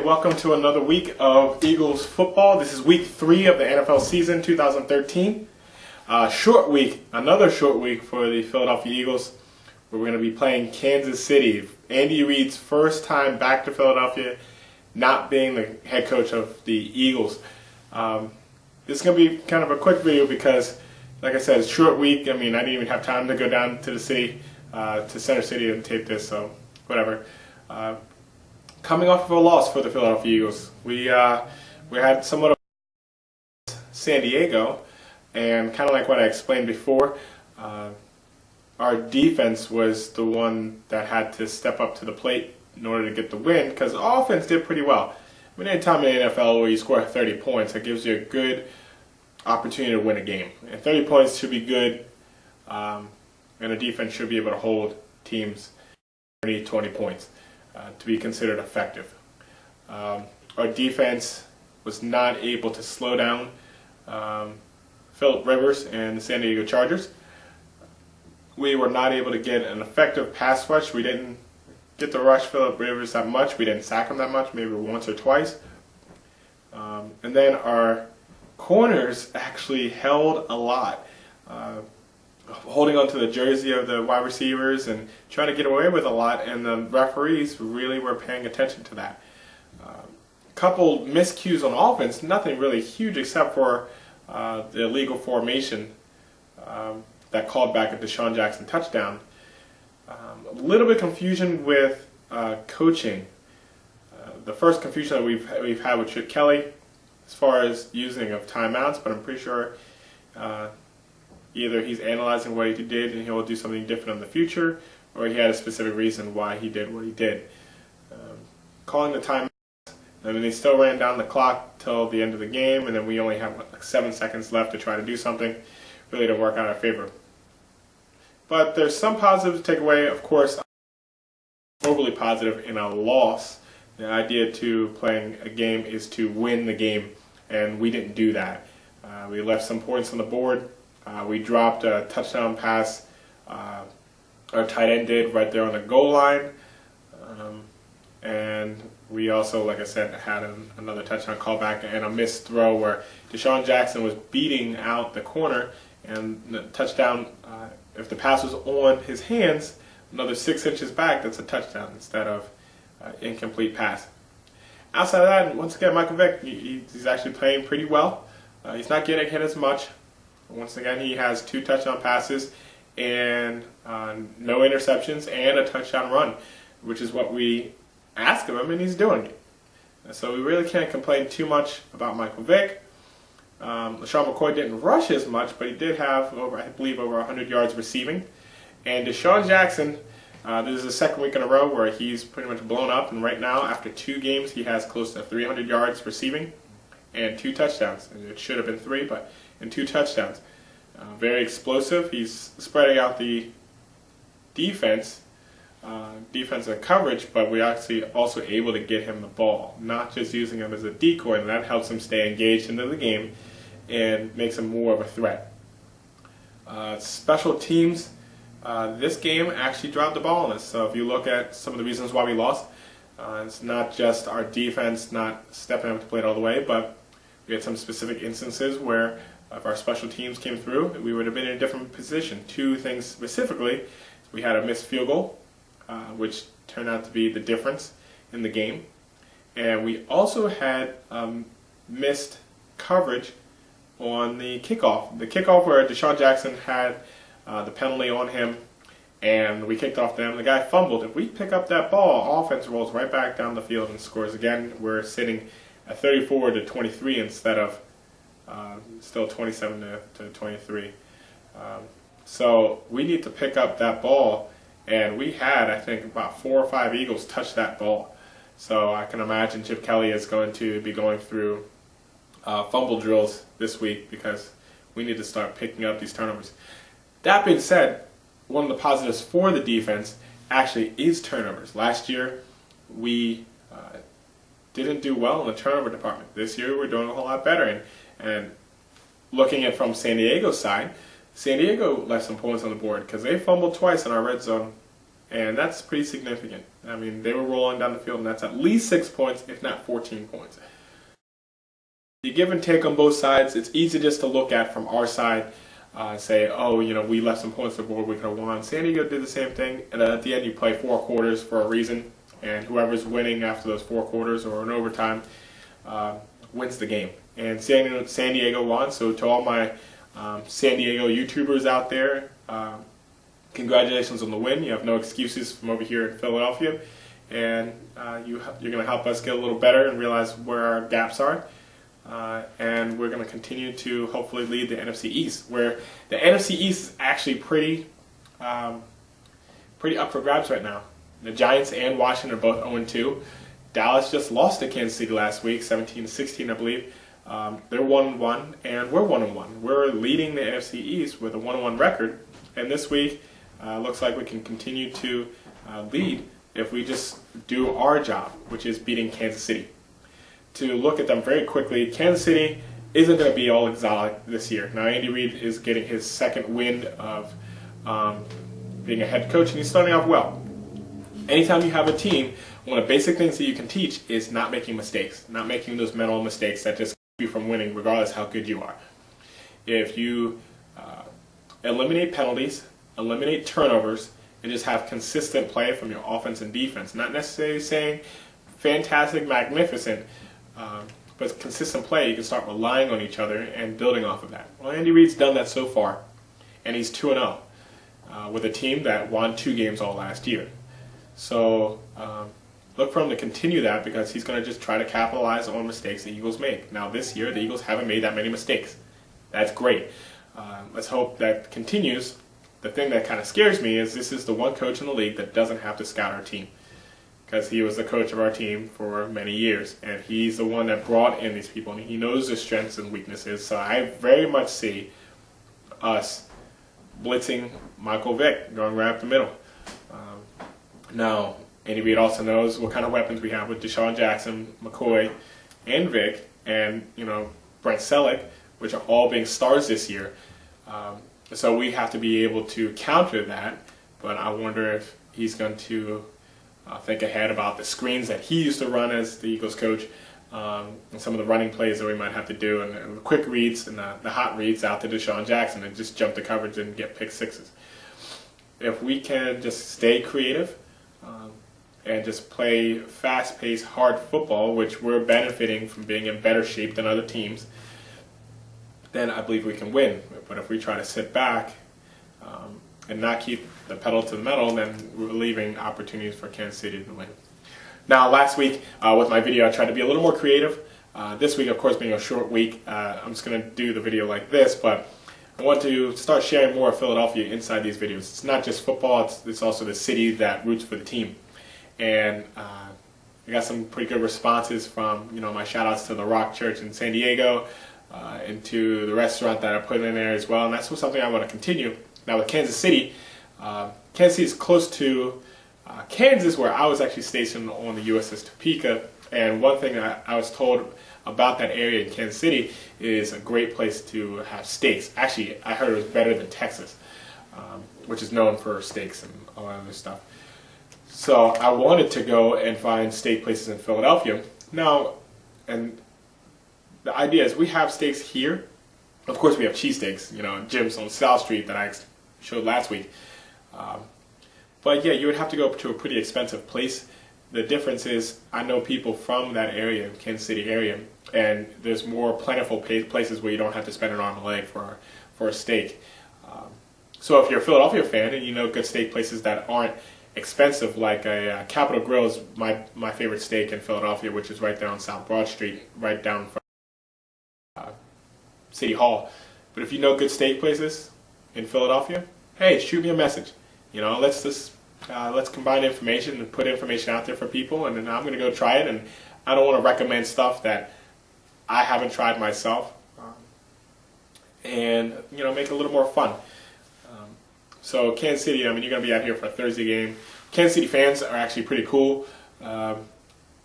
welcome to another week of Eagles football. This is week 3 of the NFL season 2013. Short week, another short week for the Philadelphia Eagles. We're going to be playing Kansas City. Andy Reid's first time back to Philadelphia, not being the head coach of the Eagles. This is going to be kind of a quick video because, like I said, it's a short week. I mean, I didn't even have time to go down to the city, to Center City and tape this, so whatever. Coming off of a loss for the Philadelphia Eagles, we had somewhat of San Diego, and kind of like what I explained before, our defense was the one that had to step up to the plate in order to get the win, because the offense did pretty well. I mean, anytime in the NFL where you score 30 points, that gives you a good opportunity to win a game. And 30 points should be good, and the defense should be able to hold teams underneath 20 points. To be considered effective. Our defense was not able to slow down Phillip Rivers and the San Diego Chargers. We were not able to get an effective pass rush. We didn't get to rush Phillip Rivers that much. We didn't sack him that much, maybe once or twice. And then our corners actually held a lot. Holding onto the jersey of the wide receivers and trying to get away with a lot, and the referees really were paying attention to that. A couple miscues on offense, nothing really huge except for the illegal formation that called back a Deshaun Jackson touchdown. A little bit of confusion with coaching. The first confusion that we've had with Chip Kelly as far as using of timeouts, but I'm pretty sure either he's analyzing what he did and he'll do something different in the future, or he had a specific reason why he did what he did. Calling the timeouts, I mean, they still ran down the clock till the end of the game, and then we only have like 7 seconds left to try to do something. Really didn't work out in our favor. But there's some positives to take away. Of course, overly positive in a loss. The idea to playing a game is to win the game, and we didn't do that. We left some points on the board. We dropped a touchdown pass, our tight end did, right there on the goal line. And we also, like I said, had another touchdown callback and a missed throw where Deshaun Jackson was beating out the corner, and the touchdown, if the pass was on his hands, another 6 inches back, that's a touchdown instead of incomplete pass. Outside of that, once again, Michael Vick, he's actually playing pretty well. He's not getting hit as much. Once again, he has 2 touchdown passes and no interceptions and a touchdown run, which is what we ask of him, and he's doing it. So we really can't complain too much about Michael Vick. LaShawn McCoy didn't rush as much, but he did have, I believe, over 100 yards receiving. And Deshaun Jackson, this is the second week in a row where he's pretty much blown up, and right now, after 2 games, he has close to 300 yards receiving and 2 touchdowns. It should have been 3, but and 2 touchdowns. Very explosive. He's spreading out the defensive coverage, but we're actually also able to get him the ball, not just using him as a decoy, and that helps him stay engaged into the game and makes him more of a threat. Special teams, this game actually dropped the ball on us. So if you look at some of the reasons why we lost, it's not just our defense not stepping up to play it all the way, but we had some specific instances where if our special teams came through, we would have been in a different position. 2 things specifically. We had a missed field goal, which turned out to be the difference in the game. And we also had missed coverage on the kickoff. The kickoff where Deshaun Jackson had the penalty on him, and we kicked off them. The guy fumbled. If we pick up that ball, offense rolls right back down the field and scores again. We're sitting at 34-23 instead of still 27-23. So we need to pick up that ball, and we had, I think, about 4 or 5 Eagles touch that ball. So I can imagine Chip Kelly is going to be going through fumble drills this week because we need to start picking up these turnovers. That being said, one of the positives for the defense actually is turnovers. Last year, we didn't do well in the turnover department. This year, we're doing a whole lot better. And looking at from San Diego's side, San Diego left some points on the board because they fumbled twice in our red zone And that's pretty significant. I mean, they were rolling down the field, and that's at least 6 points, if not 14 points. The give and take on both sides, it's easy just to look at from our side, say, oh, we left some points on the board, we could have won. San Diego did the same thing, and at the end you play 4 quarters for a reason, and whoever's winning after those 4 quarters or in overtime wins the game. And San Diego won, so to all my San Diego YouTubers out there, congratulations on the win. You have no excuses from over here in Philadelphia, and you're going to help us get a little better and realize where our gaps are. And we're going to continue to hopefully lead the NFC East, where the NFC East is actually pretty up for grabs right now. The Giants and Washington are both 0-2. Dallas just lost to Kansas City last week, 17-16, I believe. They're 1-1, and we're 1-1. We're leading the NFC East with a 1-1 record, and this week looks like we can continue to lead if we just do our job, which is beating Kansas City. To look at them very quickly, Kansas City isn't going to be all exotic this year. Now, Andy Reid is getting his second wind of being a head coach, and he's starting off well. Anytime you have a team, one of the basic things that you can teach is not making mistakes, not making those mental mistakes that just keep you from winning regardless how good you are. If you eliminate penalties, eliminate turnovers, and just have consistent play from your offense and defense, not necessarily saying fantastic, magnificent, but consistent play, you can start relying on each other and building off of that. Well, Andy Reid's done that so far, and he's 2-0 with a team that won 2 games all last year. So look for him to continue that, because he's going to just try to capitalize on mistakes the Eagles make. Now this year, the Eagles haven't made that many mistakes. That's great. Let's hope that continues. The thing that kind of scares me is this is the one coach in the league that doesn't have to scout our team, because he was the coach of our team for many years, and he's the one that brought in these people, and he knows their strengths and weaknesses. So I very much see us blitzing Michael Vick, going right up the middle. Now, Andy Reid also knows what kind of weapons we have with Deshaun Jackson, McCoy, and Vick, and Brent Selleck, which are all being stars this year. So we have to be able to counter that, but I wonder if he's going to think ahead about the screens that he used to run as the Eagles coach, and some of the running plays that we might have to do, and the quick reads and the hot reads out to Deshaun Jackson and just jump the coverage and get pick sixes. If we can just stay creative and just play fast-paced, hard football, which we're benefiting from being in better shape than other teams, then I believe we can win. But if we try to sit back and not keep the pedal to the metal, then we're leaving opportunities for Kansas City to win. Now, last week with my video, I tried to be a little more creative. This week, of course, being a short week, I'm just going to do the video like this, but I want to start sharing more of Philadelphia inside these videos. It's not just football, it's also the city that roots for the team. And I got some pretty good responses from my shout-outs to the Rock Church in San Diego, and to the restaurant that I put in there as well, and that's something I want to continue. Now with Kansas City, Kansas City is close to Kansas, where I was actually stationed on the USS Topeka, and one thing I was told about that area in Kansas City is a great place to have steaks. Actually, I heard it was better than Texas, which is known for steaks and all that other stuff. So I wanted to go and find steak places in Philadelphia. Now, and the idea is we have steaks here. Of course, we have cheesesteaks, Jim's on South Street that I showed last week. But yeah, you would have to go to a pretty expensive place. The difference is I know people from that area, Kansas City area, and there's more plentiful places where you don't have to spend an arm and a leg for a steak. So if you're a Philadelphia fan and you know good steak places that aren't expensive, like a Capitol Grill is my favorite steak in Philadelphia, which is right there on South Broad Street, right down from City Hall. But if you know good steak places in Philadelphia, hey, shoot me a message. Let's combine information and put information out there for people, and then I'm going to go try it. And I don't want to recommend stuff that I haven't tried myself, and make it a little more fun. So Kansas City, you're going to be out here for a Thursday game. Kansas City fans are actually pretty cool.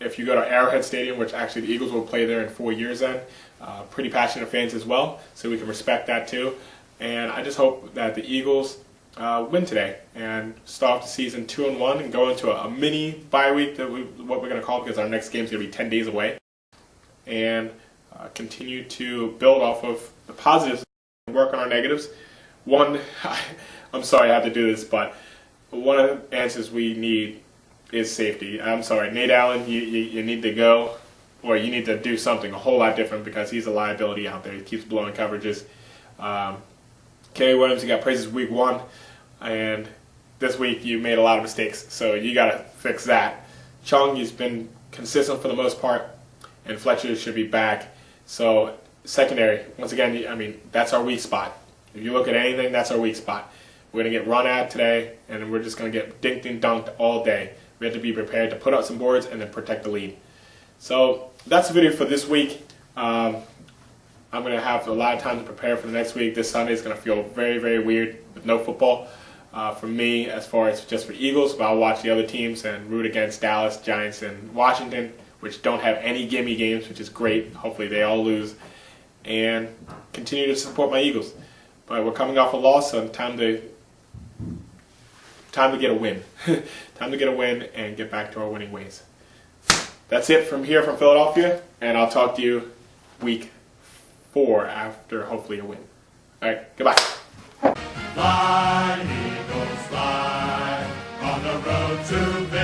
If you go to Arrowhead Stadium, which actually the Eagles will play there in 4 years then, pretty passionate fans as well, so we can respect that too. And I just hope that the Eagles win today and start off the season 2-1 and go into a mini bye week, what we're going to call it, because our next game is going to be 10 days away, and continue to build off of the positives and work on our negatives. One, I'm sorry I have to do this, but one of the answers we need is safety. I'm sorry, Nate Allen, you need to go, or you need to do something a whole lot different, because he's a liability out there. He keeps blowing coverages. Kenny Williams, you got praises week 1, and this week you made a lot of mistakes, so you got to fix that. Chung, he's been consistent for the most part, and Fletcher should be back. So secondary, once again, I mean, that's our weak spot. If you look at anything, that's our weak spot. We're going to get run at today, and we're just going to get dinked and dunked all day. We have to be prepared to put out some boards and then protect the lead. So that's the video for this week. I'm going to have a lot of time to prepare for the next week. This Sunday is going to feel very, very weird with no football for me, as far as just for Eagles, but I'll watch the other teams and root against Dallas, Giants, and Washington, which don't have any gimme games, which is great. Hopefully they all lose, and continue to support my Eagles. But we're coming off a loss, so time to get a win. Time to get a win and get back to our winning ways. That's it from here from Philadelphia, and I'll talk to you week 4 after hopefully a win. All right, goodbye. Fly, Eagles, fly, on the road to victory.